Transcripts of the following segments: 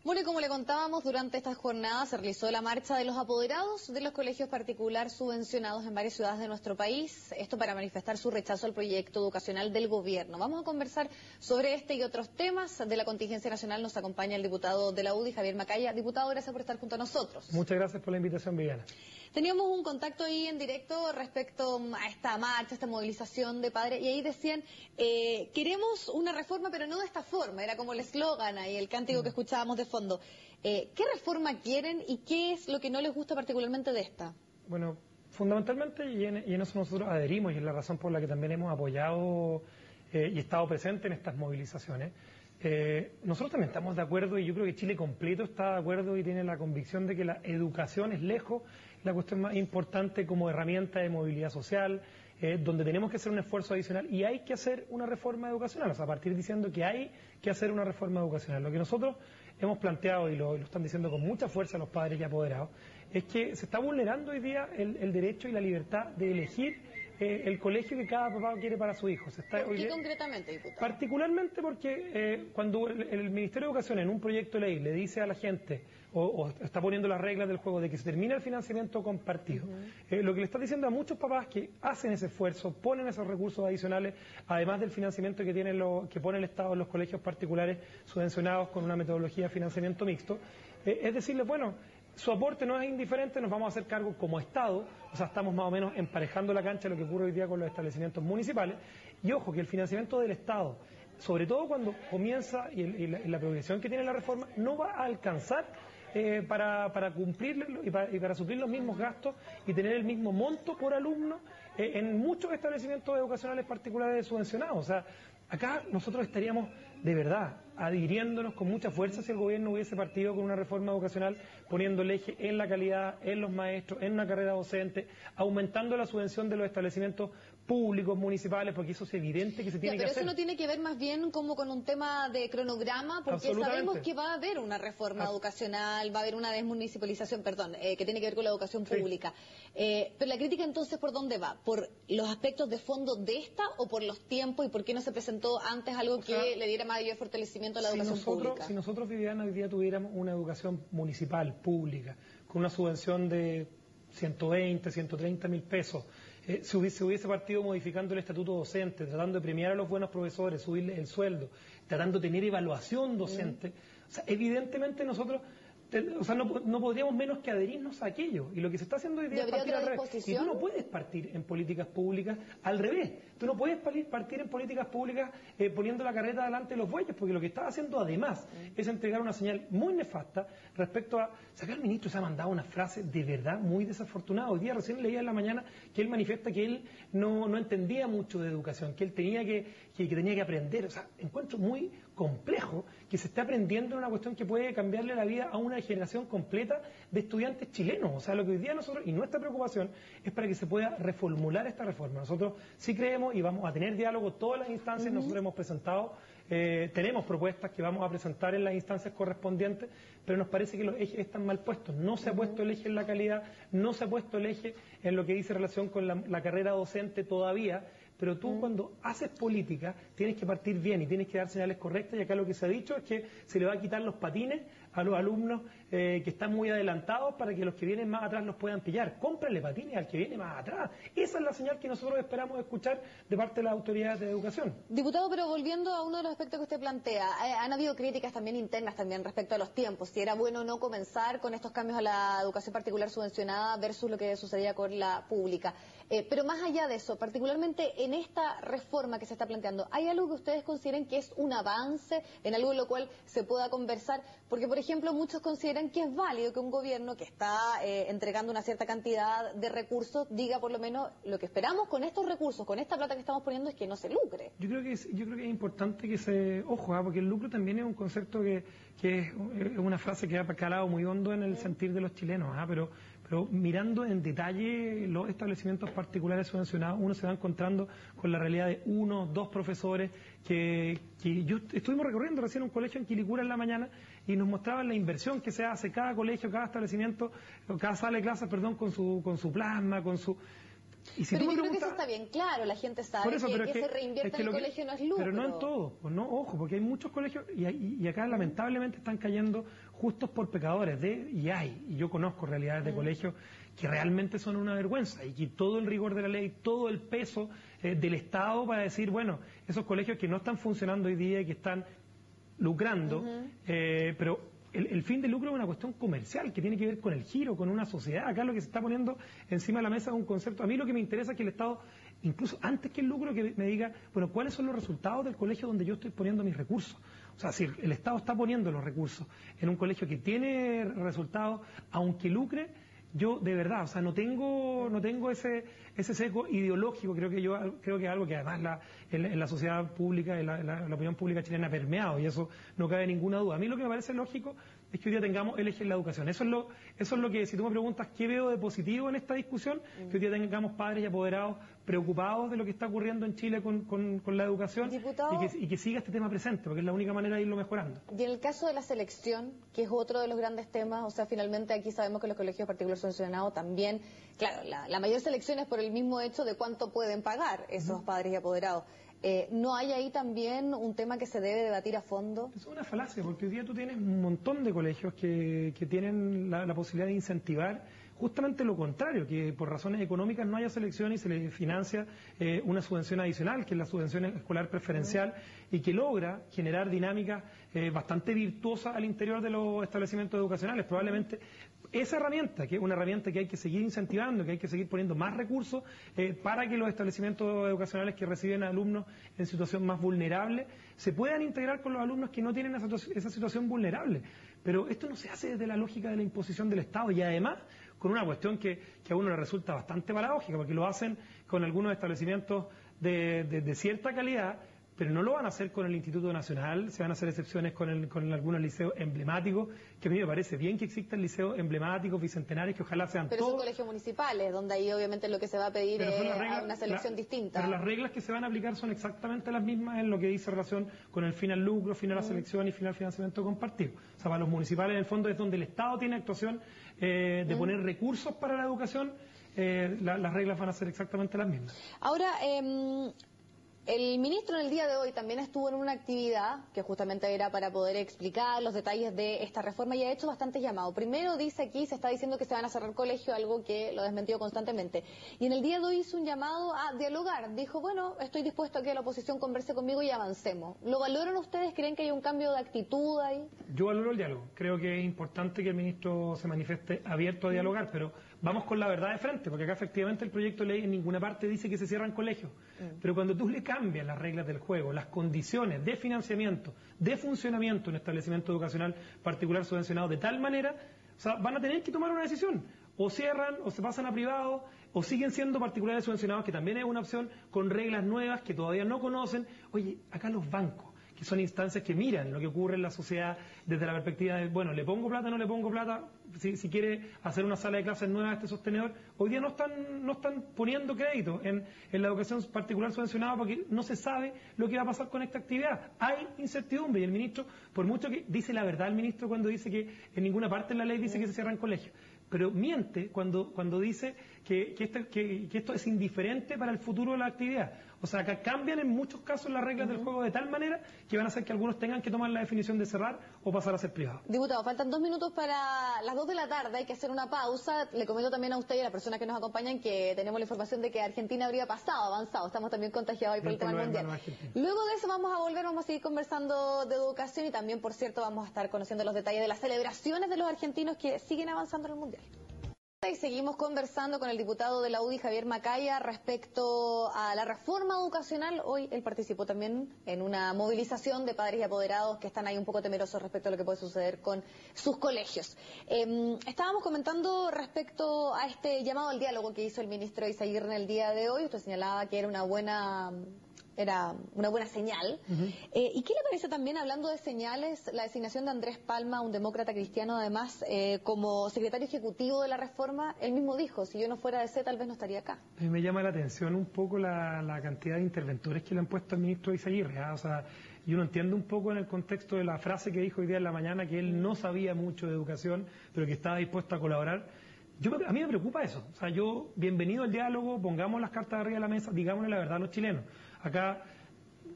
Bueno, y como le contábamos, durante esta jornada se realizó la marcha de los apoderados de los colegios particular subvencionados en varias ciudades de nuestro país, esto para manifestar su rechazo al proyecto educacional del gobierno. Vamos a conversar sobre este y otros temas de la contingencia nacional. Nos acompaña el diputado de la UDI, Javier Macaya. Diputado, gracias por estar junto a nosotros. Muchas gracias por la invitación, Viviana. Teníamos un contacto ahí en directo respecto a esta marcha, esta movilización de padres, y ahí decían, queremos una reforma, pero no de esta forma, era como el eslogan ahí, el cántico que escuchábamos de fondo. ¿Qué reforma quieren y qué es lo que no les gusta particularmente de esta? Bueno, fundamentalmente, y en eso nosotros adherimos, y es la razón por la que también hemos apoyado y estado presente en estas movilizaciones. Nosotros también estamos de acuerdo, y yo creo que Chile completo está de acuerdo y tiene la convicción de que la educación es lejos la cuestión más importante como herramienta de movilidad social, donde tenemos que hacer un esfuerzo adicional y hay que hacer una reforma educacional, o sea, a partir diciendo que hay que hacer una reforma educacional. Lo que nosotros hemos planteado, y lo están diciendo con mucha fuerza los padres y apoderados, es que se está vulnerando hoy día el derecho y la libertad de elegir el colegio que cada papá quiere para su hijo. ¿Por qué concretamente, diputado? Particularmente porque cuando el Ministerio de Educación en un proyecto de ley le dice a la gente, o está poniendo las reglas del juego de que se termina el financiamiento compartido, lo que le está diciendo a muchos papás que hacen ese esfuerzo, ponen esos recursos adicionales, además del financiamiento que pone el Estado en los colegios particulares subvencionados con una metodología de financiamiento mixto, es decirles, bueno, su aporte no es indiferente, nos vamos a hacer cargo como Estado, o sea, estamos más o menos emparejando la cancha de lo que ocurre hoy día con los establecimientos municipales, y ojo, que el financiamiento del Estado, sobre todo cuando comienza y la progresión que tiene la reforma, no va a alcanzar para cumplir y para suplir los mismos gastos y tener el mismo monto por alumno en muchos establecimientos educacionales particulares subvencionados. O sea, acá nosotros estaríamos de verdad adhiriéndonos con mucha fuerza si el gobierno hubiese partido con una reforma educacional poniendo el eje en la calidad, en los maestros, en una carrera docente, aumentando la subvención de los establecimientos públicos, municipales, porque eso es evidente que se tiene que hacer. Pero eso no tiene que ver más bien como con un tema de cronograma, porque sabemos que va a haber una reforma educacional, va a haber una desmunicipalización, que tiene que ver con la educación pública. Pero la crítica entonces, ¿por dónde va? ¿Por los aspectos de fondo de esta o por los tiempos y por qué no se presentó antes algo que le diera mayor fortalecimiento a la educación pública? Si nosotros, Viviana, hoy día tuviéramos una educación municipal, pública, con una subvención de 120, 130 mil pesos, se hubiese partido modificando el estatuto docente, tratando de premiar a los buenos profesores, subirles el sueldo, tratando de tener evaluación docente, o sea, evidentemente nosotros no podríamos menos que adherirnos a aquello. Y lo que se está haciendo hoy día es partir al revés. Y tú no puedes partir en políticas públicas al revés. Tú no puedes partir en políticas públicas poniendo la carreta delante de los bueyes, porque lo que estás haciendo además es entregar una señal muy nefasta respecto a... Acá el ministro se ha mandado una frase de verdad muy desafortunada. Hoy día recién leía en la mañana que él manifiesta que él no entendía mucho de educación, que él tenía que aprender. O sea, encuentro muy complejo que se esté aprendiendo en una cuestión que puede cambiarle la vida a una generación completa de estudiantes chilenos. O sea, lo que hoy día nosotros, y nuestra preocupación, es para que se pueda reformular esta reforma. Nosotros sí creemos y vamos a tener diálogo todas las instancias. Nosotros hemos presentado, tenemos propuestas que vamos a presentar en las instancias correspondientes, pero nos parece que los ejes están mal puestos. No se ha puesto el eje en la calidad, no se ha puesto el eje en lo que dice relación con la carrera docente todavía. Pero tú cuando haces política tienes que partir bien y tienes que dar señales correctas, y acá lo que se ha dicho es que se le va a quitar los patines a los alumnos que están muy adelantados para que los que vienen más atrás los puedan pillar. Cómprale patines al que viene más atrás. Esa es la señal que nosotros esperamos escuchar de parte de las autoridades de educación. Diputado, pero volviendo a uno de los aspectos que usted plantea, han habido críticas también internas también respecto a los tiempos, si era bueno o no comenzar con estos cambios a la educación particular subvencionada versus lo que sucedía con la pública. Pero más allá de eso, particularmente en esta reforma que se está planteando, ¿hay algo que ustedes consideren que es un avance, en algo en lo cual se pueda conversar? Porque, por ejemplo, muchos consideran que es válido que un gobierno que está entregando una cierta cantidad de recursos diga por lo menos lo que esperamos con estos recursos, con esta plata que estamos poniendo, es que no se lucre. Yo creo que es importante que se... Ojo, porque el lucro también es un concepto que es una frase que ha calado muy hondo en el sentir de los chilenos, pero mirando en detalle los establecimientos particulares subvencionados, uno se va encontrando con la realidad de 1, 2 profesores que yo estuvimos recorriendo recién un colegio en Quilicura en la mañana y nos mostraban la inversión que se hace cada colegio, cada establecimiento, cada sala de clases, con su plasma, con su... Y si pero tú yo me creo que eso preguntas, está bien claro, la gente sabe que se reinvierte en el colegio no es lucro. Pero no en todo, pues no, ojo, porque hay muchos colegios, y acá lamentablemente están cayendo justos por pecadores, y yo conozco realidades de colegios que realmente son una vergüenza, y que todo el rigor de la ley, todo el peso del Estado para decir, bueno, esos colegios que no están funcionando hoy día y que están lucrando, pero el fin de lucro es una cuestión comercial que tiene que ver con el giro, con una sociedad. Acá lo que se está poniendo encima de la mesa es un concepto. A mí lo que me interesa es que el Estado, incluso antes que el lucro, que me diga, bueno, ¿cuáles son los resultados del colegio donde yo estoy poniendo mis recursos? O sea, si el Estado está poniendo los recursos en un colegio que tiene resultados, aunque lucre, yo de verdad, o sea, no tengo ese sesgo ideológico, creo que es algo que además en la sociedad pública, en la opinión pública chilena ha permeado, y eso no cabe ninguna duda. A mí lo que me parece lógico es que hoy día tengamos el eje en la educación. Eso es lo que, si tú me preguntas qué veo de positivo en esta discusión, que hoy día tengamos padres y apoderados preocupados de lo que está ocurriendo en Chile con la educación, y que siga este tema presente, porque es la única manera de irlo mejorando. Y en el caso de la selección, que es otro de los grandes temas, o sea, finalmente aquí sabemos que los colegios particulares subvencionados también, claro, la mayor selección es por el mismo hecho de cuánto pueden pagar esos padres y apoderados. ¿No hay ahí también un tema que se debe debatir a fondo? Es una falacia, porque hoy día tú tienes un montón de colegios que tienen la posibilidad de incentivar justamente lo contrario, que por razones económicas no haya selección y se les financia una subvención adicional, que es la subvención escolar preferencial, y que logra generar dinámicas bastante virtuosas al interior de los establecimientos educacionales. Probablemente esa herramienta, que es una herramienta que hay que seguir incentivando, que hay que seguir poniendo más recursos para que los establecimientos educacionales que reciben a alumnos en situación más vulnerable se puedan integrar con los alumnos que no tienen esa situación vulnerable. Pero esto no se hace desde la lógica de la imposición del Estado, y además con una cuestión que a uno le resulta bastante paradójica, porque lo hacen con algunos establecimientos de cierta calidad, pero no lo van a hacer con el Instituto Nacional, se van a hacer excepciones con algunos liceos emblemáticos, que a mí me parece bien que existan liceos emblemáticos, bicentenarios, que ojalá sean pero todos. Pero son colegios municipales, donde ahí obviamente lo que se va a pedir es una selección distinta. Pero las reglas que se van a aplicar son exactamente las mismas en lo que dice relación con el fin al lucro, fin a la selección y fin al financiamiento compartido. O sea, para los municipales en el fondo es donde el Estado tiene actuación de poner recursos para la educación, las reglas van a ser exactamente las mismas. Ahora, el ministro en el día de hoy también estuvo en una actividad que justamente era para poder explicar los detalles de esta reforma y ha hecho bastantes llamados. Primero dice aquí, se está diciendo que se van a cerrar colegios, algo que lo ha desmentido constantemente. Y en el día de hoy hizo un llamado a dialogar. Dijo, bueno, estoy dispuesto a que la oposición converse conmigo y avancemos. ¿Lo valoran ustedes? ¿Creen que hay un cambio de actitud ahí? Yo valoro el diálogo. Creo que es importante que el ministro se manifieste abierto a dialogar, pero vamos con la verdad de frente, porque acá efectivamente el proyecto de ley en ninguna parte dice que se cierran colegios. Pero cuando tú le cambias las reglas del juego, las condiciones de financiamiento, de funcionamiento de un establecimiento educacional particular subvencionado de tal manera, o sea, van a tener que tomar una decisión. O cierran, o se pasan a privado, o siguen siendo particulares subvencionados, que también es una opción, con reglas nuevas que todavía no conocen. Oye, acá los bancos, que son instancias que miran lo que ocurre en la sociedad desde la perspectiva de, bueno, ¿le pongo plata o no le pongo plata? Si quiere hacer una sala de clases nueva a este sostenedor, hoy día no están poniendo crédito en la educación particular subvencionada porque no se sabe lo que va a pasar con esta actividad. Hay incertidumbre y el ministro, por mucho que dice la verdad el ministro cuando dice que en ninguna parte en la ley dice que se cierran colegios, pero miente cuando dice que esto es indiferente para el futuro de la actividad. O sea, que cambian en muchos casos las reglas del juego de tal manera que van a hacer que algunos tengan que tomar la definición de cerrar o pasar a ser privados. Diputado, faltan 2 minutos para las 2 de la tarde, hay que hacer una pausa. Le comento también a usted y a las personas que nos acompañan que tenemos la información de que Argentina habría avanzado. Estamos también contagiados ahí por el tema mundial. Luego de eso vamos a seguir conversando de educación y también, por cierto, vamos a estar conociendo los detalles de las celebraciones de los argentinos que siguen avanzando en el mundial. Y seguimos conversando con el diputado de la UDI, Javier Macaya, respecto a la reforma educacional. Hoy él participó también en una movilización de padres y apoderados que están ahí un poco temerosos respecto a lo que puede suceder con sus colegios. Estábamos comentando respecto a este llamado al diálogo que hizo el ministro Izaguirre en el día de hoy. Usted señalaba que era una buena señal. ¿Y qué le parece también, hablando de señales, la designación de Andrés Palma, un demócrata cristiano además, como secretario ejecutivo de la reforma? Él mismo dijo, si yo no fuera de C tal vez no estaría acá. A mí me llama la atención un poco la cantidad de interventores que le han puesto al ministro Izaguirre. O sea, yo no entiendo un poco en el contexto de la frase que dijo hoy día en la mañana, que él no sabía mucho de educación, pero que estaba dispuesto a colaborar. A mí me preocupa eso. O sea, bienvenido al diálogo, pongamos las cartas arriba de la mesa, digámosle la verdad a los chilenos. Acá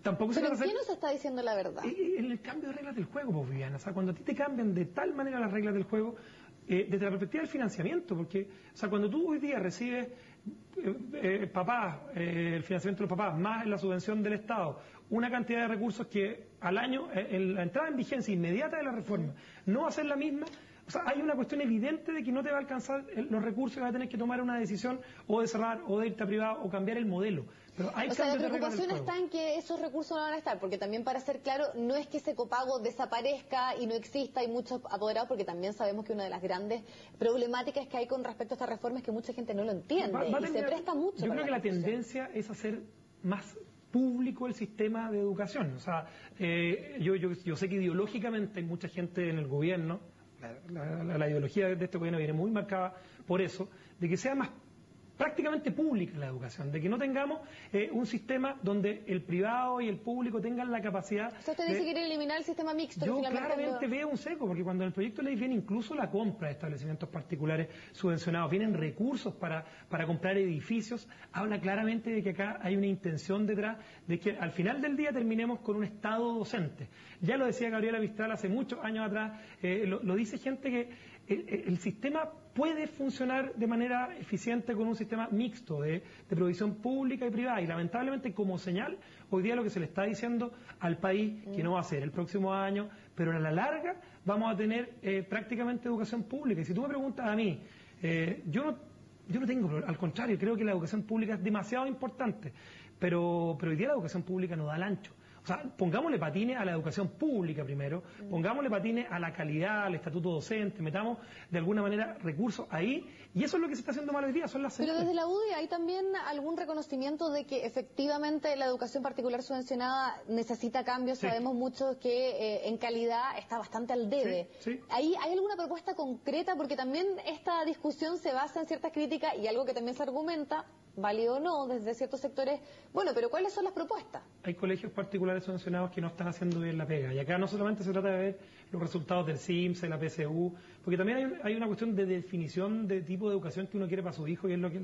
tampoco se ¿Pero trata en qué no se está diciendo la verdad? En el cambio de reglas del juego, pues, Viviana. O sea, cuando a ti te cambian de tal manera las reglas del juego, desde la perspectiva del financiamiento, porque, o sea, cuando tú hoy día recibes el financiamiento de los papás, más la subvención del Estado, una cantidad de recursos que al año, la entrada en vigencia inmediata de la reforma, no va a ser la misma. O sea, hay una cuestión evidente de que no te va a alcanzar los recursos y vas a tener que tomar una decisión o de cerrar, o de irte a privado, o cambiar el modelo. Pero hay o sea, la preocupación está en que esos recursos no van a estar, porque también, para ser claro, no es que ese copago desaparezca y no exista, hay muchos apoderados, porque también sabemos que una de las grandes problemáticas que hay con respecto a esta reforma es que mucha gente no lo entiende y se presta mucho. Yo creo que la tendencia es hacer más público el sistema de educación. O sea, yo sé que ideológicamente hay mucha gente en el gobierno, la ideología de este gobierno viene muy marcada por eso, de que sea más prácticamente pública la educación, de que no tengamos un sistema donde el privado y el público tengan la capacidad. O sea, usted dice que quiere eliminar el sistema mixto. Yo claramente veo un seco, porque cuando en el proyecto de ley viene incluso la compra de establecimientos particulares subvencionados, vienen recursos para comprar edificios, habla claramente de que acá hay una intención detrás de que al final del día terminemos con un Estado docente. Ya lo decía Gabriela Mistral hace muchos años atrás, lo dice gente que el sistema puede funcionar de manera eficiente con un sistema mixto de provisión pública y privada, y lamentablemente como señal hoy día lo que se le está diciendo al país que no va a ser el próximo año, pero a la larga vamos a tener prácticamente educación pública. Y si tú me preguntas a mí, yo no tengo, al contrario, creo que la educación pública es demasiado importante, pero hoy día la educación pública no da el ancho. O sea, pongámosle patines a la educación pública primero, pongámosle patines a la calidad, al estatuto docente, metamos de alguna manera recursos ahí, y eso es lo que se está haciendo mal hoy día, son las Pero desde la UDI hay también algún reconocimiento de que efectivamente la educación particular subvencionada necesita cambios. Sí. Sabemos mucho que en calidad está bastante al debe. Sí, sí. ¿Hay alguna propuesta concreta? Porque también esta discusión se basa en ciertas críticas y algo que también se argumenta, válido o no, desde ciertos sectores. Bueno, pero ¿cuáles son las propuestas? Hay colegios particulares subvencionados que no están haciendo bien la pega, y acá no solamente se trata de ver los resultados del CIMSE, de la PSU, porque también hay una cuestión de definición de tipo de educación que uno quiere para su hijo, y es lo que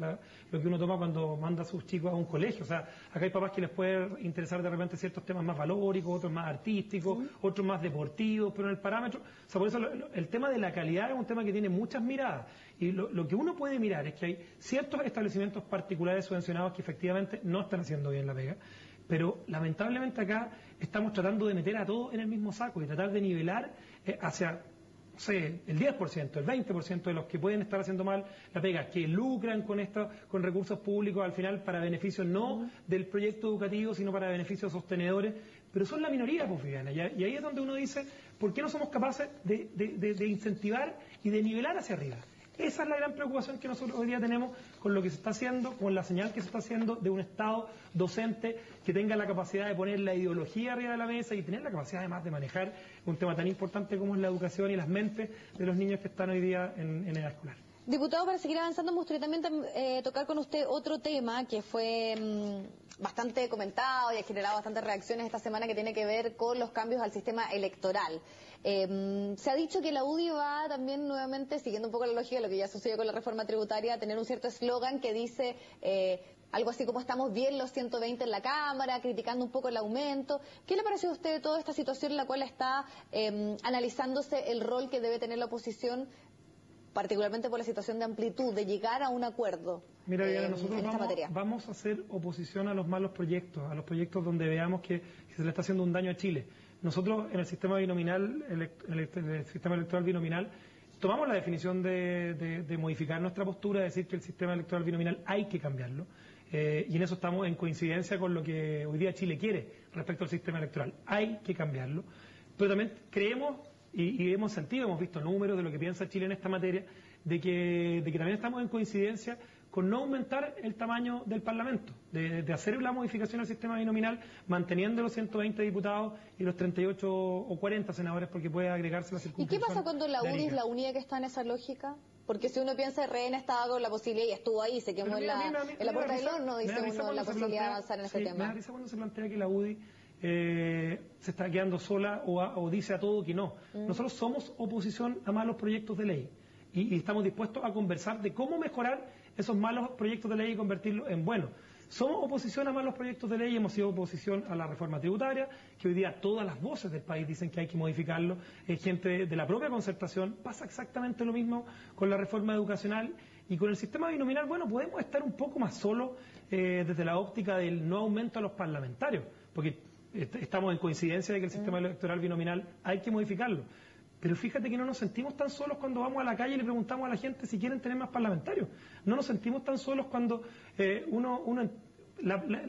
uno toma cuando manda a sus chicos a un colegio. O sea, acá hay papás que les puede interesar de repente ciertos temas más valóricos, otros más artísticos, otros más deportivos, pero en el parámetro, o sea, por eso el tema de la calidad es un tema que tiene muchas miradas, y lo que uno puede mirar es que hay ciertos establecimientos particulares subvencionados que efectivamente no están haciendo bien la pega, pero lamentablemente acá estamos tratando de meter a todos en el mismo saco y tratar de nivelar hacia, no sé, el 10%, el 20% de los que pueden estar haciendo mal la pega, que lucran con recursos públicos al final para beneficio no del proyecto educativo, sino para beneficios sostenedores, pero son la minoría, pues, Viviana, y ahí es donde uno dice, ¿por qué no somos capaces de incentivar y de nivelar hacia arriba? Esa es la gran preocupación que nosotros hoy día tenemos con lo que se está haciendo, con la señal que se está haciendo de un Estado docente que tenga la capacidad de poner la ideología arriba de la mesa y tener la capacidad además de manejar un tema tan importante como es la educación y las mentes de los niños que están hoy día en edad escolar. Diputado, para seguir avanzando, me gustaría también tocar con usted otro tema que fue bastante comentado y ha generado bastantes reacciones esta semana, que tiene que ver con los cambios al sistema electoral. Se ha dicho que la UDI va también nuevamente, siguiendo un poco la lógica de lo que ya sucedió con la reforma tributaria, a tener un cierto eslogan que dice algo así como "estamos bien los 120 en la Cámara", criticando un poco el aumento. ¿Qué le pareció a usted de toda esta situación en la cual está analizándose el rol que debe tener la oposición, particularmente por la situación de amplitud, de llegar a un acuerdo? Mira, Diana, nosotros vamos a hacer oposición a los malos proyectos, a los proyectos donde veamos que se le está haciendo un daño a Chile. Nosotros en el sistema binominal, el sistema electoral binominal, tomamos la definición de modificar nuestra postura, de decir que el sistema electoral binominal hay que cambiarlo, y en eso estamos en coincidencia con lo que hoy día Chile quiere respecto al sistema electoral. Hay que cambiarlo, pero también creemos y hemos sentido, hemos visto números de lo que piensa Chile en esta materia, de que también estamos en coincidencia con no aumentar el tamaño del Parlamento, de hacer la modificación al sistema binominal, manteniendo los 120 diputados y los 38 o 40 senadores, porque puede agregarse la circunscripción. ¿Y qué pasa cuando la UDI es la única que está en esa lógica? Porque si uno piensa, RN estaba con la posibilidad y estuvo ahí, se quemó en la puerta del horno, dice uno, la posibilidad de avanzar en ese tema. Me da risa cuando se plantea que la UDI se está quedando sola o dice a todo que no. Nosotros somos oposición a malos proyectos de ley. y estamos dispuestos a conversar de cómo mejorar esos malos proyectos de ley y convertirlos en buenos. Somos oposición a malos proyectos de ley, hemos sido oposición a la reforma tributaria, que hoy día todas las voces del país dicen que hay que modificarlo. Gente de la propia concertación. Pasa exactamente lo mismo con la reforma educacional y con el sistema binominal. Bueno, podemos estar un poco más solos desde la óptica del no aumento a los parlamentarios, porque estamos en coincidencia de que el sistema electoral binominal hay que modificarlo. Pero fíjate que no nos sentimos tan solos cuando vamos a la calle y le preguntamos a la gente si quieren tener más parlamentarios. No nos sentimos tan solos cuando el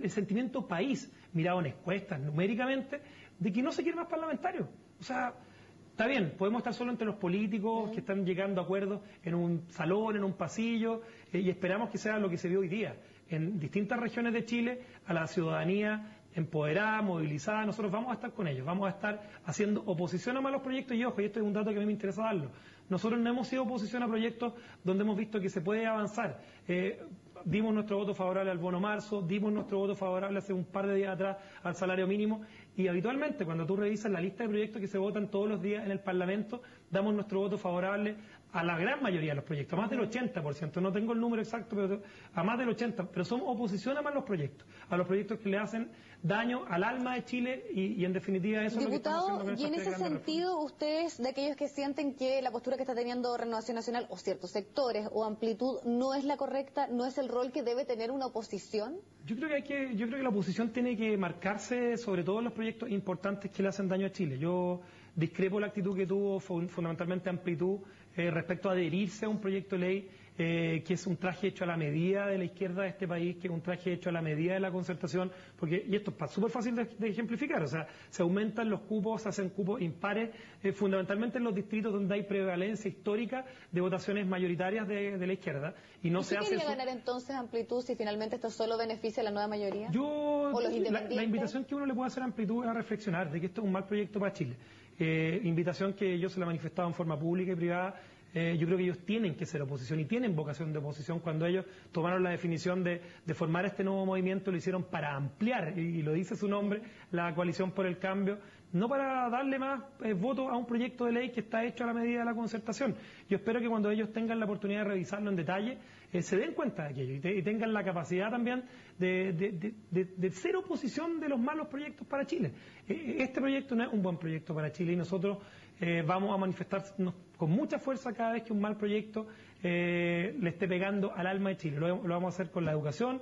sentimiento país, mirado en encuestas, numéricamente, de que no se quiere más parlamentarios. O sea, está bien, podemos estar solo entre los políticos que están llegando a acuerdos en un salón, en un pasillo, y esperamos que sea lo que se vio hoy día. En distintas regiones de Chile, a la ciudadanía empoderada, movilizada, nosotros vamos a estar con ellos, vamos a estar haciendo oposición a malos proyectos y ojo, y esto es un dato que a mí me interesa darlo. Nosotros no hemos sido oposición a proyectos donde hemos visto que se puede avanzar. Dimos nuestro voto favorable al bono marzo, dimos nuestro voto favorable hace un par de días atrás al salario mínimo y habitualmente cuando tú revisas la lista de proyectos que se votan todos los días en el Parlamento, damos nuestro voto favorable a la gran mayoría de los proyectos, a más del 80%, no tengo el número exacto, pero a más del 80%, pero somos oposición a malos proyectos, a los proyectos que le hacen daño al alma de Chile y en definitiva eso es lo que estamos haciendo con esta. Diputado, y en ese sentido, ustedes, de aquellos que sienten que la postura que está teniendo Renovación Nacional o ciertos sectores o amplitud no es la correcta, no es el rol que debe tener una oposición? Yo creo que la oposición tiene que marcarse sobre todo en los proyectos importantes que le hacen daño a Chile. Yo discrepo la actitud que tuvo fundamentalmente amplitud respecto a adherirse a un proyecto de ley que es un traje hecho a la medida de la izquierda de este país, que es un traje hecho a la medida de la concertación, y esto es súper fácil de ejemplificar, o sea, se aumentan los cupos, se hacen cupos impares, fundamentalmente en los distritos donde hay prevalencia histórica de votaciones mayoritarias de la izquierda, y no se hace ¿Qué quería ganar entonces amplitud si finalmente esto solo beneficia a la nueva mayoría? ¿O los independientes? La invitación que uno le puede hacer a amplitud es a reflexionar de que esto es un mal proyecto para Chile. Invitación que yo se la he manifestado en forma pública y privada. Yo creo que ellos tienen que ser oposición y tienen vocación de oposición. Cuando ellos tomaron la definición de formar este nuevo movimiento, lo hicieron para ampliar, y lo dice su nombre, la Coalición por el Cambio, no para darle más votos a un proyecto de ley que está hecho a la medida de la concertación. Yo espero que cuando ellos tengan la oportunidad de revisarlo en detalle, se den cuenta de aquello y tengan la capacidad también de ser oposición de los malos proyectos para Chile. Este proyecto no es un buen proyecto para Chile y nosotros vamos a manifestarnos con mucha fuerza cada vez que un mal proyecto le esté pegando al alma de Chile. Lo vamos a hacer con la educación,